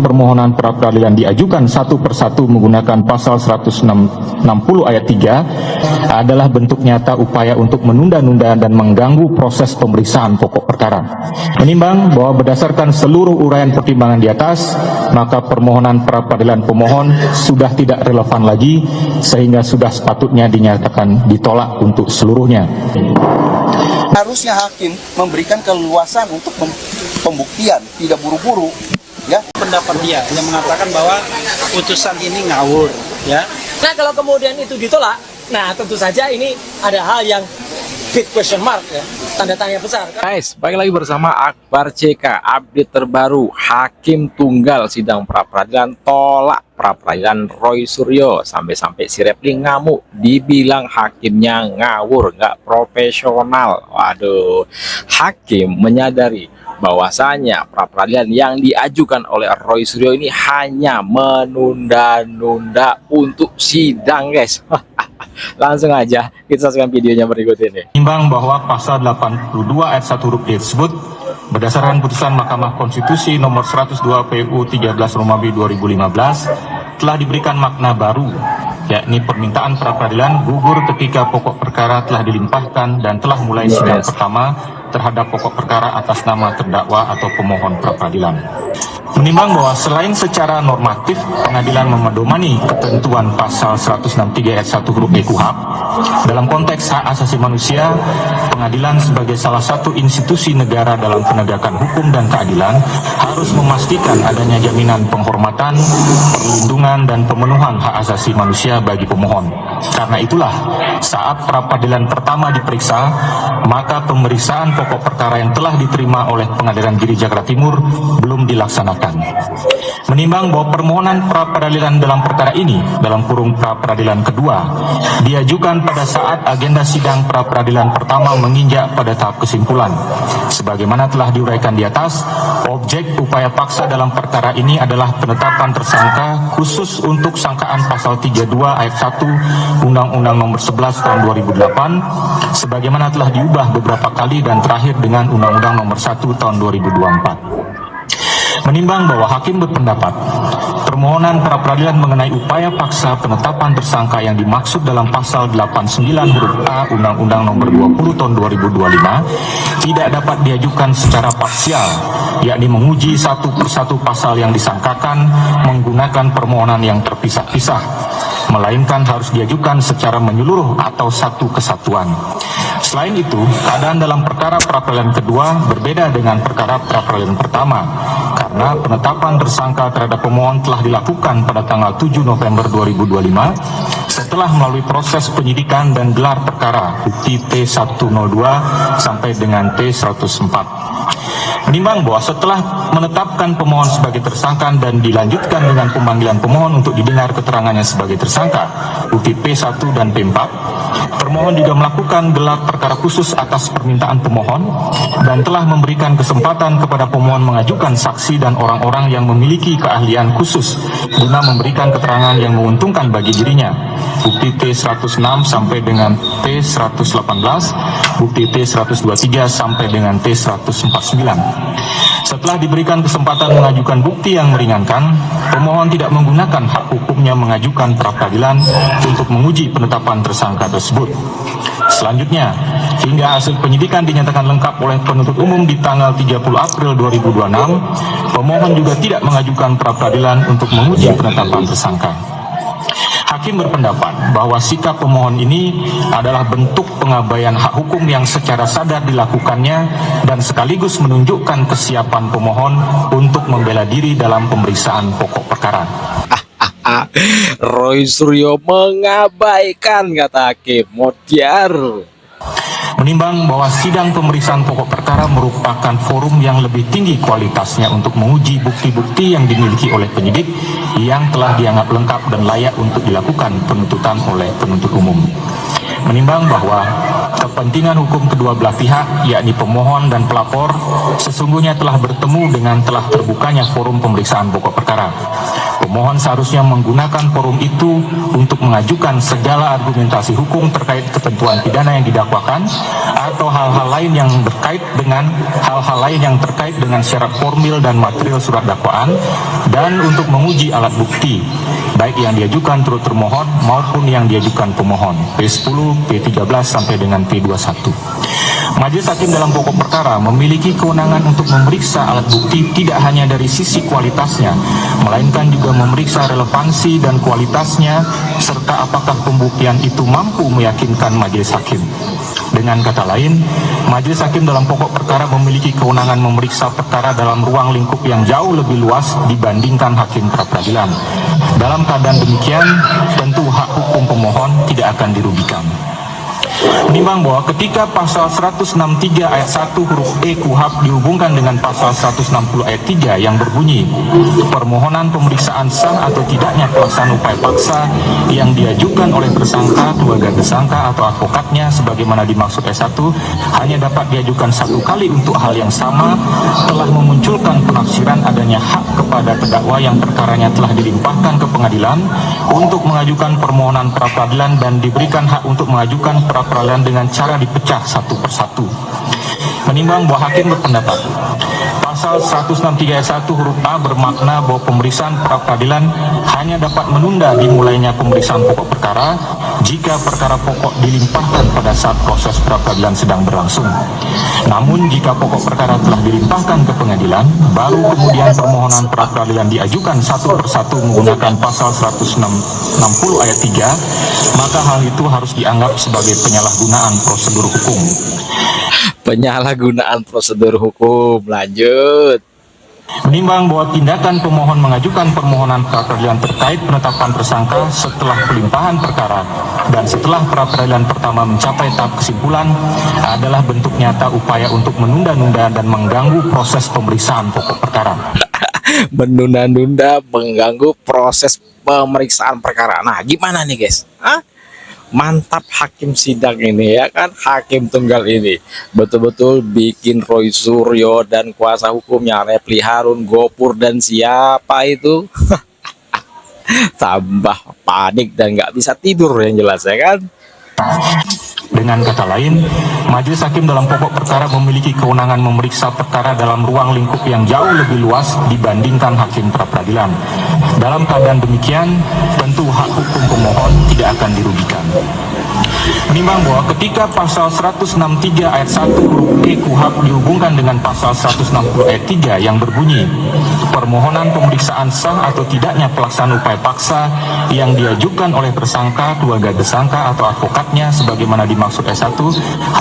permohonan pra-peradilan diajukan satu persatu menggunakan pasal 160 ayat 3 adalah bentuk nyata upaya untuk menunda-nunda dan mengganggu proses pemeriksaan pokok perkara. Menimbang bahwa berdasarkan seluruh uraian pertimbangan di atas, maka permohonan pra-peradilan pemohon sudah tidak relevan lagi sehingga sudah sepatutnya dinyatakan ditolak untuk seluruhnya. Harusnya hakim memberikan keleluasan untuk pembuktian, tidak buru-buru. Ya, pendapat dia yang mengatakan bahwa putusan ini ngawur, ya. Nah, kalau kemudian itu ditolak, nah tentu saja ini ada hal yang big question mark, ya, tanda tanya besar. Guys, balik lagi bersama Akbar CK. Update terbaru, Hakim Tunggal sidang pra-peradilan tolak pra-peradilan Roy Suryo. Sampai-sampai si Repli ngamuk, dibilang hakimnya ngawur, nggak profesional. Waduh, hakim menyadari bahwasanya pra-peradilan yang diajukan oleh Roy Suryo ini hanya menunda-nunda untuk sidang, guys. Langsung aja kita saksikan videonya berikut ini. Menimbang bahwa pasal 82 ayat 1 huruf D tersebut berdasarkan putusan Mahkamah Konstitusi nomor 102 PU 13 Romawi 2015 telah diberikan makna baru, yakni permintaan pra-peradilan gugur ketika pokok perkara telah dilimpahkan dan telah mulai sidang pertama terhadap pokok perkara atas nama terdakwa atau pemohon pra-peradilan. Menimbang bahwa selain secara normatif pengadilan memedomani ketentuan pasal 163 ayat 1 huruf B KUHP, dalam konteks hak asasi manusia, pengadilan sebagai salah satu institusi negara dalam penegakan hukum dan keadilan harus memastikan adanya jaminan penghormatan, perlindungan, dan pemenuhan hak asasi manusia bagi pemohon. Karena itulah, saat pra-peradilan pertama diperiksa, maka pemeriksaan pokok perkara yang telah diterima oleh Pengadilan Negeri Jakarta Timur belum dilaksanakan. Menimbang bahwa permohonan pra-peradilan dalam perkara ini, dalam kurung pra-peradilan kedua, diajukan pada saat agenda sidang pra-peradilan pertama menginjak pada tahap kesimpulan. Sebagaimana telah diuraikan di atas, objek upaya paksa dalam perkara ini adalah penetapan tersangka khusus untuk sangkaan pasal 32 ayat 1 Undang-Undang nomor 11 tahun 2008, sebagaimana telah diubah beberapa kali dan terakhir dengan Undang-Undang nomor 1 tahun 2024. Menimbang bahwa hakim berpendapat permohonan pra-peradilan mengenai upaya paksa penetapan tersangka yang dimaksud dalam pasal 89 huruf A Undang-Undang nomor 20 tahun 2025 tidak dapat diajukan secara parsial, yakni menguji satu persatu pasal yang disangkakan menggunakan permohonan yang terpisah-pisah, melainkan harus diajukan secara menyeluruh atau satu kesatuan. Selain itu, keadaan dalam perkara pra-peradilan kedua berbeda dengan perkara pra-peradilan pertama, karena penetapan tersangka terhadap pemohon telah dilakukan pada tanggal 7 November 2025 setelah melalui proses penyidikan dan gelar perkara bukti T102 sampai dengan T104. Menimbang bahwa setelah menetapkan pemohon sebagai tersangka dan dilanjutkan dengan pemanggilan pemohon untuk didengar keterangannya sebagai tersangka bukti P1 dan P4, termohon juga melakukan gelar perkara khusus atas permintaan pemohon dan telah memberikan kesempatan kepada pemohon mengajukan saksi dan orang-orang yang memiliki keahlian khusus guna memberikan keterangan yang menguntungkan bagi dirinya. Bukti T106 sampai dengan T118, bukti T123 sampai dengan T149. Setelah diberikan kesempatan mengajukan bukti yang meringankan, pemohon tidak menggunakan hak hukumnya mengajukan pra-peradilan untuk menguji penetapan tersangka tersebut. Selanjutnya, hingga hasil penyidikan dinyatakan lengkap oleh penuntut umum di tanggal 30 April 2026, pemohon juga tidak mengajukan pra-peradilan untuk menguji penetapan tersangka. Hakim berpendapat bahwa sikap pemohon ini adalah bentuk pengabaian hak hukum yang secara sadar dilakukannya dan sekaligus menunjukkan kesiapan pemohon untuk membela diri dalam pemeriksaan pokok perkara. Roy Suryo mengabaikan, kata hakim. Modiar. Menimbang bahwa sidang pemeriksaan pokok perkara merupakan forum yang lebih tinggi kualitasnya untuk menguji bukti-bukti yang dimiliki oleh penyidik yang telah dianggap lengkap dan layak untuk dilakukan penuntutan oleh penuntut umum. Menimbang bahwa kepentingan hukum kedua belah pihak, yakni pemohon dan pelapor, sesungguhnya telah bertemu dengan telah terbukanya forum pemeriksaan pokok perkara. Pemohon seharusnya menggunakan forum itu untuk mengajukan segala argumentasi hukum terkait ketentuan pidana yang didakwakan atau hal-hal lain yang terkait dengan syarat formil dan material surat dakwaan, dan untuk menguji alat bukti baik yang diajukan turut termohon maupun yang diajukan pemohon. P10, P13 sampai dengan P21. Majelis Hakim dalam pokok perkara memiliki kewenangan untuk memeriksa alat bukti tidak hanya dari sisi kualitasnya, melainkan juga memeriksa relevansi dan kualitasnya, serta apakah pembuktian itu mampu meyakinkan majelis hakim. Dengan kata lain, majelis hakim dalam pokok perkara memiliki kewenangan memeriksa perkara dalam ruang lingkup yang jauh lebih luas dibandingkan hakim pra-peradilan. Dalam keadaan demikian, tentu hak hukum pemohon tidak akan dirugikan. Menimbang bahwa ketika pasal 163 ayat 1 huruf E KUHP dihubungkan dengan pasal 160 ayat 3 yang berbunyi, permohonan pemeriksaan sah atau tidaknya pelaksanaan upaya paksa yang diajukan oleh tersangka, keluarga tersangka atau advokatnya sebagaimana dimaksud ayat 1 hanya dapat diajukan satu kali untuk hal yang sama, telah memunculkan penafsiran adanya hak kepada terdakwa yang perkaranya telah dilimpahkan ke pengadilan untuk mengajukan permohonan pra-peradilan dan diberikan hak untuk mengajukan pra-peradilan dengan cara dipecah satu persatu. Menimbang bahwa hakim berpendapat pasal 163 ayat 1 huruf A bermakna bahwa pemeriksaan pra-peradilan hanya dapat menunda dimulainya pemeriksaan pokok perkara jika perkara pokok dilimpahkan pada saat proses pra-peradilan sedang berlangsung. Namun jika pokok perkara telah dilimpahkan ke pengadilan, baru kemudian permohonan pra-peradilan diajukan satu persatu menggunakan pasal 160 ayat 3, maka hal itu harus dianggap sebagai penyalahgunaan prosedur hukum. Penyalahgunaan prosedur hukum. Lanjut. Menimbang bahwa tindakan pemohon mengajukan permohonan pra-peradilan terkait penetapan tersangka setelah pelimpahan perkara dan setelah pra-peradilan pertama mencapai tahap kesimpulan adalah bentuk nyata upaya untuk menunda-nunda dan mengganggu proses pemeriksaan pokok perkara. Menunda-nunda, mengganggu proses pemeriksaan perkara. Nah, gimana nih guys? Mantap hakim sidang ini ya kan, hakim tunggal ini betul-betul bikin Roy Suryo dan kuasa hukumnya Refli Harun, Gopur dan siapa itu tambah panik dan nggak bisa tidur yang jelas ya kan. Dengan kata lain, majelis hakim dalam pokok perkara memiliki kewenangan memeriksa perkara dalam ruang lingkup yang jauh lebih luas dibandingkan hakim pra-peradilan. Dalam keadaan demikian, tentu hak hukum pemohon tidak akan dirugikan. Menimbang bahwa ketika pasal 163 ayat 1 huruf E KUHP dihubungkan dengan pasal 160 ayat 3 yang berbunyi, permohonan pemeriksaan sah atau tidaknya pelaksanaan upaya paksa yang diajukan oleh tersangka, keluarga tersangka atau advokatnya sebagaimana dimaksud ayat 1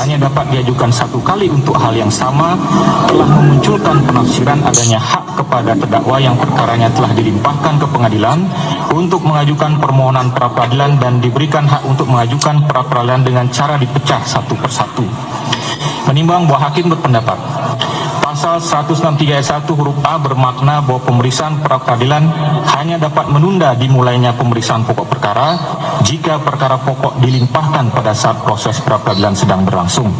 hanya dapat diajukan satu kali untuk hal yang sama, telah memunculkan penafsiran adanya hak kepada terdakwa yang perkaranya telah dilimpahkan ke pengadilan untuk mengajukan permohonan pra-peradilan dan diberikan hak untuk mengajukan pra-peradilan dengan cara dipecah satu persatu. Menimbang bahwa hakim berpendapat pasal 163 ayat 1 huruf A bermakna bahwa pemeriksaan pra-peradilan hanya dapat menunda dimulainya pemeriksaan pokok perkara jika perkara pokok dilimpahkan pada saat proses pra-peradilan sedang berlangsung.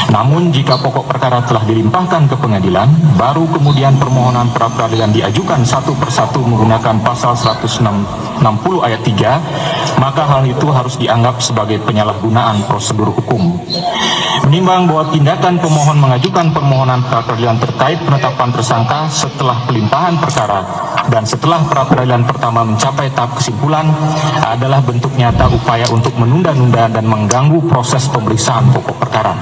Namun jika pokok perkara telah dilimpahkan ke pengadilan, baru kemudian permohonan pra-peradilan diajukan satu persatu menggunakan pasal 160 ayat 3, maka hal itu harus dianggap sebagai penyalahgunaan prosedur hukum. Menimbang bahwa tindakan pemohon mengajukan permohonan pra-peradilan terkait penetapan tersangka setelah pelimpahan perkara dan setelah pra-peradilan pertama mencapai tahap kesimpulan adalah bentuk nyata upaya untuk menunda-nunda dan mengganggu proses pemeriksaan pokok perkara.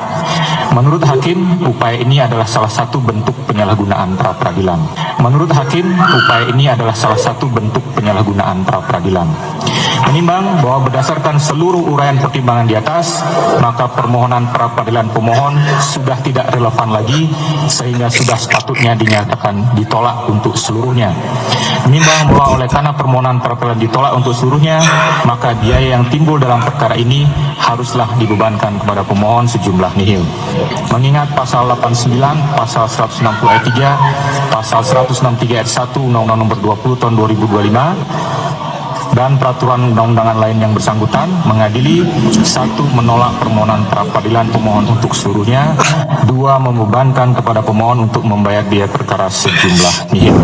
Menurut hakim, upaya ini adalah salah satu bentuk penyalahgunaan pra-peradilan. Menurut hakim, upaya ini adalah salah satu bentuk penyalahgunaan pra-peradilan. Menimbang bahwa berdasarkan seluruh uraian pertimbangan di atas, maka permohonan pra-peradilan pemohon sudah tidak relevan lagi sehingga sudah sepatutnya dinyatakan ditolak untuk seluruhnya. Menimbang bahwa oleh karena permohonan pra-peradilan ditolak untuk seluruhnya, maka biaya yang timbul dalam perkara ini haruslah dibebankan kepada pemohon sejumlah nihil. Mengingat pasal 89, pasal 160 ayat 3, pasal 163 ayat 1 Undang-Undang Nomor 20 Tahun 2025 dan peraturan undang-undangan lain yang bersangkutan mengadili: 1. Menolak permohonan pra-peradilan pemohon untuk seluruhnya. 2. Membebankan kepada pemohon untuk membayar biaya perkara sejumlah nihil.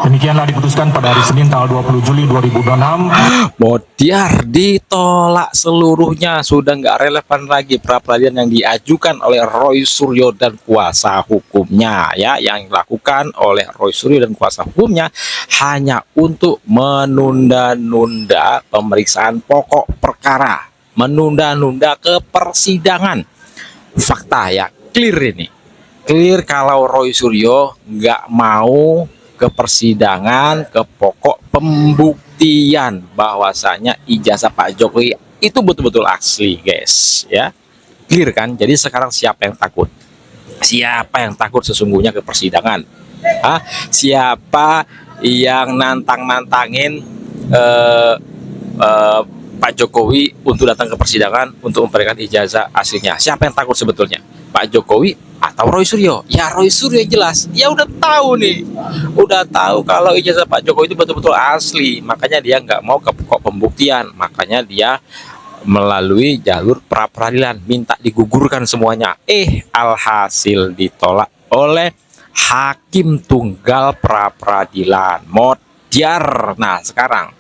Demikianlah diputuskan pada hari Senin tanggal 20 Juli 2026. Modiar ditolak seluruhnya, sudah nggak relevan lagi pra peradilan yang diajukan oleh Roy Suryo dan kuasa hukumnya ya. Yang dilakukan oleh Roy Suryo dan kuasa hukumnya hanya untuk menunda-nunda pemeriksaan pokok perkara, menunda-nunda ke persidangan. Fakta ya, clear ini, clear kalau Roy Suryo nggak mau ke persidangan, ke pokok pembuktian bahwasanya ijazah Pak Jokowi itu betul-betul asli, guys ya. Clear kan? Jadi sekarang siapa yang takut? Siapa yang takut sesungguhnya ke persidangan? Siapa yang nantang-nantangin Pak Jokowi untuk datang ke persidangan untuk memberikan ijazah aslinya? Siapa yang takut sebetulnya? Pak Jokowi atau Roy Suryo? Ya Roy Suryo jelas. Ya udah tahu nih, udah tahu kalau ijazah Pak Jokowi itu betul-betul asli, makanya dia nggak mau ke pokok pembuktian, makanya dia melalui jalur pra peradilan minta digugurkan semuanya. Alhasil ditolak oleh hakim tunggal pra peradilan Modiar. Nah sekarang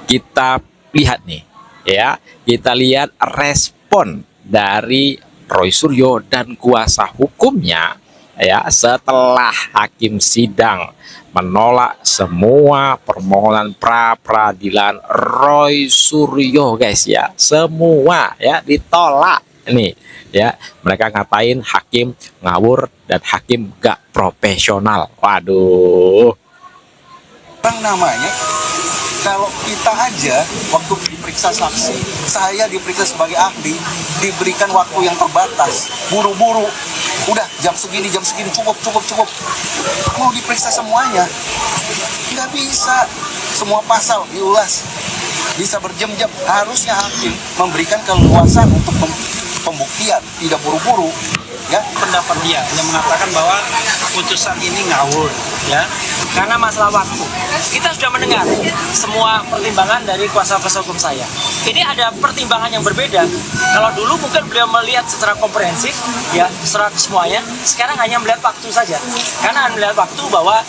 kita lihat nih ya, kita lihat respon dari Roy Suryo dan kuasa hukumnya ya setelah hakim sidang menolak semua permohonan pra peradilan Roy Suryo, guys ya. Semua ya ditolak nih ya. Mereka ngatain hakim ngawur dan hakim gak profesional. Waduh. Namanya kalau kita aja waktu diperiksa saksi, saya diperiksa sebagai ahli, diberikan waktu yang terbatas, buru-buru, udah jam segini cukup, mau diperiksa semuanya, nggak bisa, semua pasal diulas, bisa berjam-jam. Harusnya hakim memberikan keleluasan untuk pembuktian, tidak buru-buru. Ya, Pendapat dia yang mengatakan bahwa putusan ini ngawur, ya, karena masalah waktu. Kita sudah mendengar semua pertimbangan dari kuasa hukum saya. Ini ada pertimbangan yang berbeda. Kalau dulu mungkin beliau melihat secara komprehensif, ya, secara semuanya. Sekarang hanya melihat waktu saja. Karena melihat waktu bahwa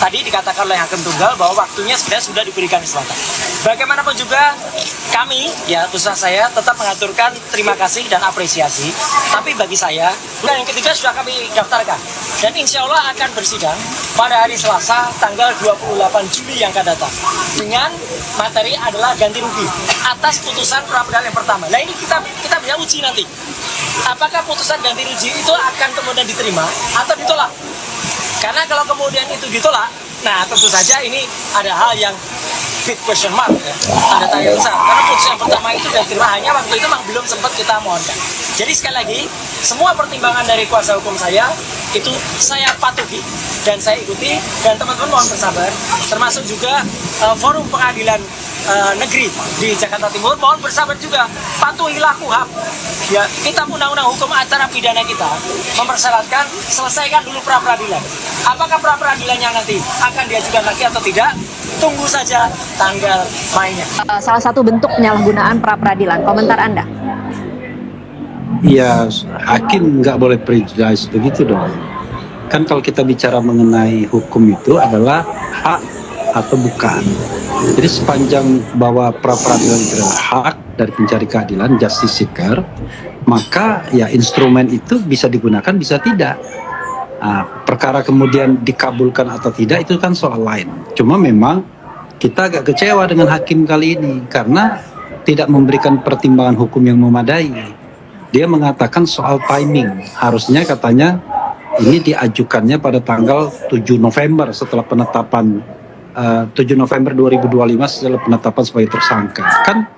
tadi dikatakan oleh hakim tunggal bahwa waktunya sebenarnya sudah diberikan kesempatan. Bagaimanapun juga kami, ya, khususnya saya tetap mengaturkan terima kasih dan apresiasi. Tapi bagi saya, yang ketiga sudah kami daftarkan. Dan insya Allah akan bersidang pada hari Selasa tanggal 28 Juli yang akan datang. Dengan materi adalah ganti rugi atas putusan pra peradilan yang pertama. Nah ini kita bisa uji nanti. Apakah putusan ganti rugi itu akan kemudian diterima atau ditolak? Karena kalau kemudian itu ditolak, nah tentu saja ini ada hal yang big question mark ya. Ada tanya besar. Karena putusan yang pertama itu sudah diterima, hanya waktu itu memang belum sempat kita mohonkan. Jadi sekali lagi, semua pertimbangan dari kuasa hukum saya itu saya patuhi dan saya ikuti, dan teman-teman mohon bersabar, termasuk juga forum pengadilan negeri di Jakarta Timur mohon bersabar juga, patuhilah KUHP ya. Kita undang-undang hukum acara pidana kita mempersyaratkan selesaikan dulu pra peradilan. Apakah pra peradilannya nanti akan diajukan lagi atau tidak, tunggu saja tanggal mainnya. Salah satu bentuk penyalahgunaan pra peradilan, komentar Anda? ya hakim nggak boleh prejudice begitu dong. Kan kalau kita bicara mengenai hukum itu adalah hak atau bukan. Jadi sepanjang bahwa pra peradilan itu adalah hak dari pencari keadilan, justice seeker, maka ya instrumen itu bisa digunakan, bisa tidak. Nah, perkara kemudian dikabulkan atau tidak itu kan soal lain. Cuma memang kita agak kecewa dengan hakim kali ini karena tidak memberikan pertimbangan hukum yang memadai. Dia mengatakan soal timing, harusnya katanya ini diajukannya pada tanggal 7 November setelah penetapan 7 November 2025 setelah penetapan sebagai tersangka. Kan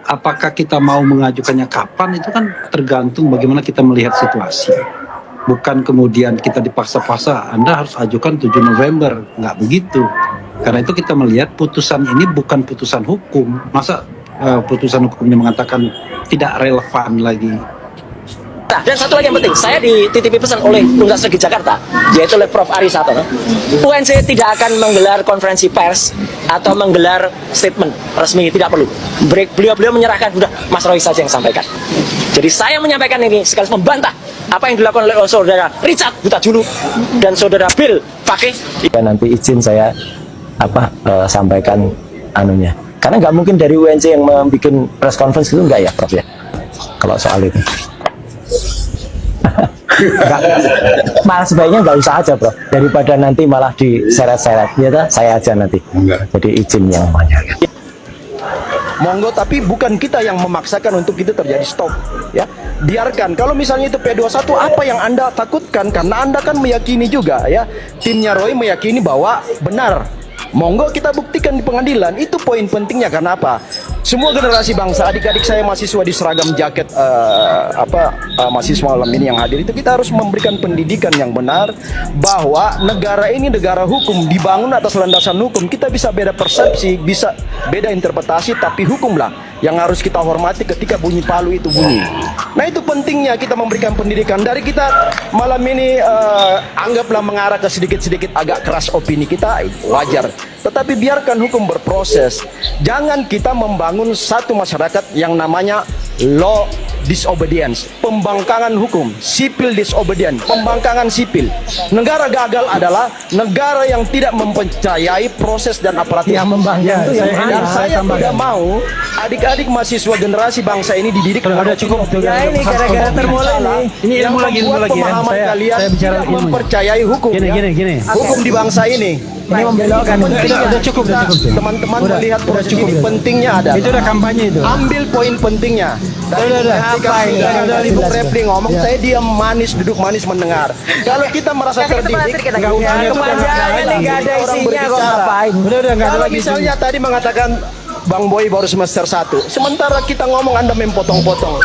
apakah kita mau mengajukannya kapan itu kan tergantung bagaimana kita melihat situasi. Bukan kemudian kita dipaksa-paksa, Anda harus ajukan 7 November, nggak begitu. Karena itu kita melihat putusan ini bukan putusan hukum. Masa putusan hukumnya mengatakan tidak relevan lagi. Nah, dan satu lagi yang penting, saya dititipi pesan oleh Universitas Negeri Jakarta, yaitu oleh Prof. Ari Satono. UNC tidak akan menggelar konferensi pers atau menggelar statement resmi, tidak perlu. Beliau menyerahkan, sudah Mas Roy saja yang sampaikan. Jadi saya menyampaikan ini sekaligus membantah apa yang dilakukan oleh saudara Richard Huta Julu dan saudara Bill pakai Ya, nanti izin saya sampaikan anunya. Karena nggak mungkin dari UNC yang membuat press conference itu enggak ya, Prof ya? Kalau soal itu. Enggak. Malah sebaiknya nggak usah aja, Prof. Daripada nanti malah diseret-seret. Ya, saya aja nanti. Jadi izin yang banyak. Monggo, tapi bukan kita yang memaksakan untuk itu terjadi stop, ya. Biarkan. Kalau misalnya itu P21, apa yang Anda takutkan? Karena Anda kan meyakini juga, ya. Timnya Roy meyakini bahwa benar. Monggo kita buktikan di pengadilan. Itu poin pentingnya. Karena apa? Semua generasi bangsa, adik-adik saya mahasiswa di seragam jaket mahasiswa malam ini yang hadir itu, kita harus memberikan pendidikan yang benar bahwa negara ini negara hukum, dibangun atas landasan hukum. Kita bisa beda persepsi, bisa beda interpretasi, tapi hukumlah yang harus kita hormati ketika bunyi palu itu bunyi. Nah, itu pentingnya kita memberikan pendidikan. Dari kita malam ini anggaplah mengarah ke sedikit-sedikit agak keras opini kita, wajar. Tetapi biarkan hukum berproses. Jangan kita membangun satu masyarakat yang namanya law disobedience, pembangkangan hukum, civil disobedience, pembangkangan sipil. Negara gagal adalah negara yang tidak mempercayai proses dan aparatur yang membangkang. Dan saya tidak mau adik-adik mahasiswa generasi bangsa ini dididik Ada cukup. ya ini gara-gara termulai nih. Ini ilmu lagi pemahaman kalian tidak mempercayai hukum. Gini. Hukum di bangsa ini. Ini membelokkan. Udah cukup. Teman-teman melihat proses ini pentingnya ada. Itu udah kampanye itu. Ambil poin pentingnya. Ketika Ibu Repli ngomong, saya diam manis, duduk manis mendengar. Kalau kita merasa terdidik, nggak usah nggak ada isinya kok ngapain. Kalau misalnya tadi mengatakan Bang Boy baru semester 1, sementara kita ngomong Anda mempotong-potong.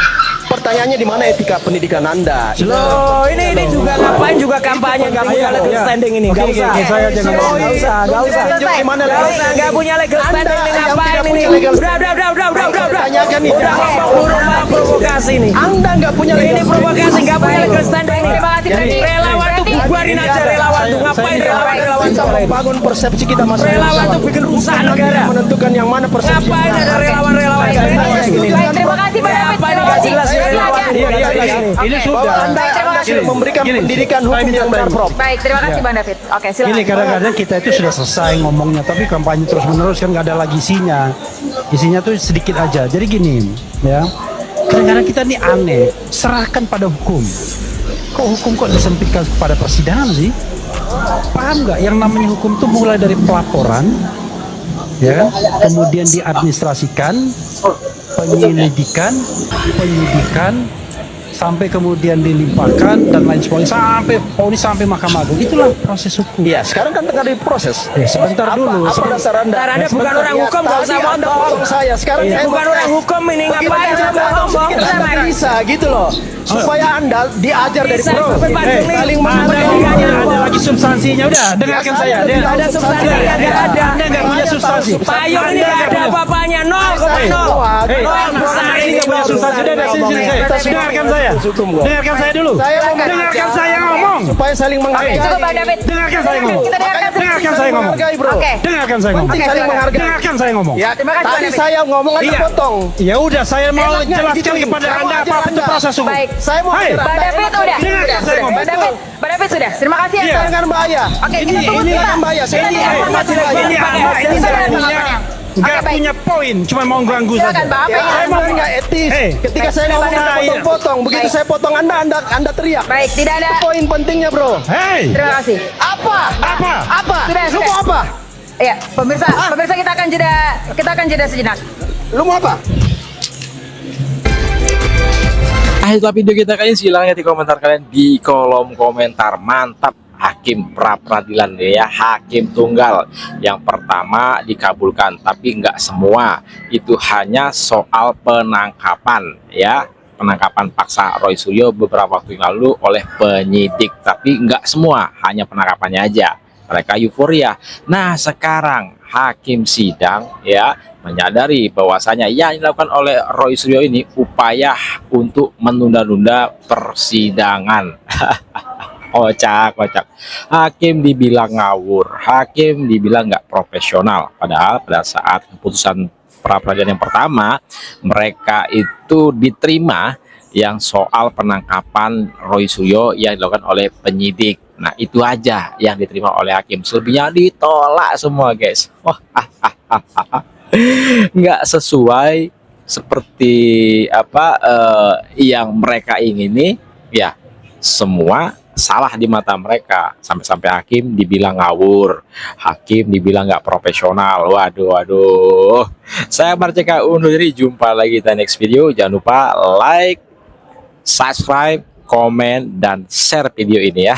Pertanyaannya di mana etika pendidikan Anda? Loh, ini juga ngapain juga kampanye nggak punya legal standing ini. Nggak usah. Nggak usah. Nggak punya legal standing ini ngapain ini? Udah. Tanyakan itu. Udah provokasi ini. Anda nggak punya Ini provokasi nggak punya legal standing ini. Relawan tuh bubarin aja relawan tuh. Ngapain relawan kita membangun persepsi kita masing-masing. Relawan tuh bikin rusak negara. Menentukan yang mana persepsi. Ngapain ada relawan-relawan kayak gini? Terima kasih Pak David. Apa ini nggak jelas ya? Ini sudah. Anda sudah memberikan pendidikan hukum yang benar, Prof. Baik, terima kasih Bang David. Oke, silakan. Ini kadang-kadang kita itu sudah selesai ngomongnya, tapi kampanye terus menerus kan nggak ada lagi isinya. Isinya tuh sedikit aja. Jadi gini, ya. Kadang-kadang kita ini aneh, serahkan pada hukum. Kok hukum kok disempitkan kepada persidangan sih? Paham nggak? Yang namanya hukum tuh mulai dari pelaporan, ya, kemudian diadministrasikan, penyelidikan, penyidikan, sampai kemudian dilimpahkan dan lain sebagainya sampai ponis sampai Mahkamah Agung. Itulah proses hukum. Iya, sekarang kan tengah diproses. Sebentar dulu. Apa dasar Anda? Anda bukan orang hukum, nggak usah ngomong. Saya sekarang saya Bukan orang hukum ini ngapain coba ngomong? Anda bisa gitu loh. Supaya Anda diajar dari Bisa, pro. sampai Bandung nih. Saling Ada lagi substansinya. Udah, dengarkan saya. Ada substansi, nggak ada. Anda nggak punya substansi. Payung ini nggak ada apa-apanya, nol. Ini nggak punya substansi. Udah, sini. Dengarkan saya. Dengarkan saya dulu. Dengarkan saya ngomong. Supaya saling menghargai. Cukup Bang David. Dengarkan saya ngomong. Kita dengarkan Dengarkan saya ngomong. Oke. Dengarkan saya ngomong. Penting saling menghargai. Dengarkan saya ngomong. Ya, Terima kasih, tadi Bang David. saya ngomong Anda Iya. potong. Ya udah, saya mau Enaknya jelaskan digituin. kepada Saya mau Anda ajar apa itu Anda. proses hukum. Baik. Saya mau Hai. ajar Bang Anda. David udah. Dengarkan saya ngomong. Bang David sudah. Terima kasih ya. Iya. Soalnya- Jangan bahaya. Oke, kita tunggu Ini sebentar. kan bahaya. Saya Kita ini dengarkan hormati Bang bahaya. David. Ini Oke, apa? Ini kita saya dengarkan punya Bang. nggak Oke, baik. punya poin, cuma mau ganggu Silakan saja. Bang, apa Ya, yang saya Anda mau mau? nggak etis. Hey. Ketika saya ngomong Anda Baik. potong-potong, begitu Baik. saya potong Anda teriak. Baik, tidak ada. Poin pentingnya, Bro. Hei, Terima kasih. Apa? Apa? Sudah, Lu sudah. mau apa? Iya, pemirsa kita akan jeda sejenak. Lu mau apa? Setelah video kita kali ini silahkan di komentar kalian di kolom komentar. Mantap, hakim pra peradilan ya, hakim tunggal yang pertama dikabulkan, tapi nggak semua. Itu hanya soal penangkapan ya, penangkapan paksa Roy Suryo beberapa waktu yang lalu oleh penyidik, tapi nggak semua, hanya penangkapannya aja. Mereka euforia. Nah, sekarang hakim sidang ya menyadari bahwasanya yang dilakukan oleh Roy Suryo ini upaya untuk menunda-nunda persidangan. Kocak. Hakim dibilang ngawur, hakim dibilang nggak profesional. Padahal pada saat keputusan pra peradilan yang pertama, mereka itu diterima yang soal penangkapan Roy Suryo yang dilakukan oleh penyidik. Nah, itu aja yang diterima oleh hakim. Selebihnya ditolak semua, guys. Wah, nggak sesuai seperti apa yang mereka ingini, ya semua salah di mata mereka. Sampai-sampai hakim dibilang ngawur, hakim dibilang nggak profesional. Waduh. Saya Marceka undur diri, jumpa lagi di next video. Jangan lupa like, subscribe, komen, dan share video ini ya.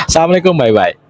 Assalamualaikum, bye-bye.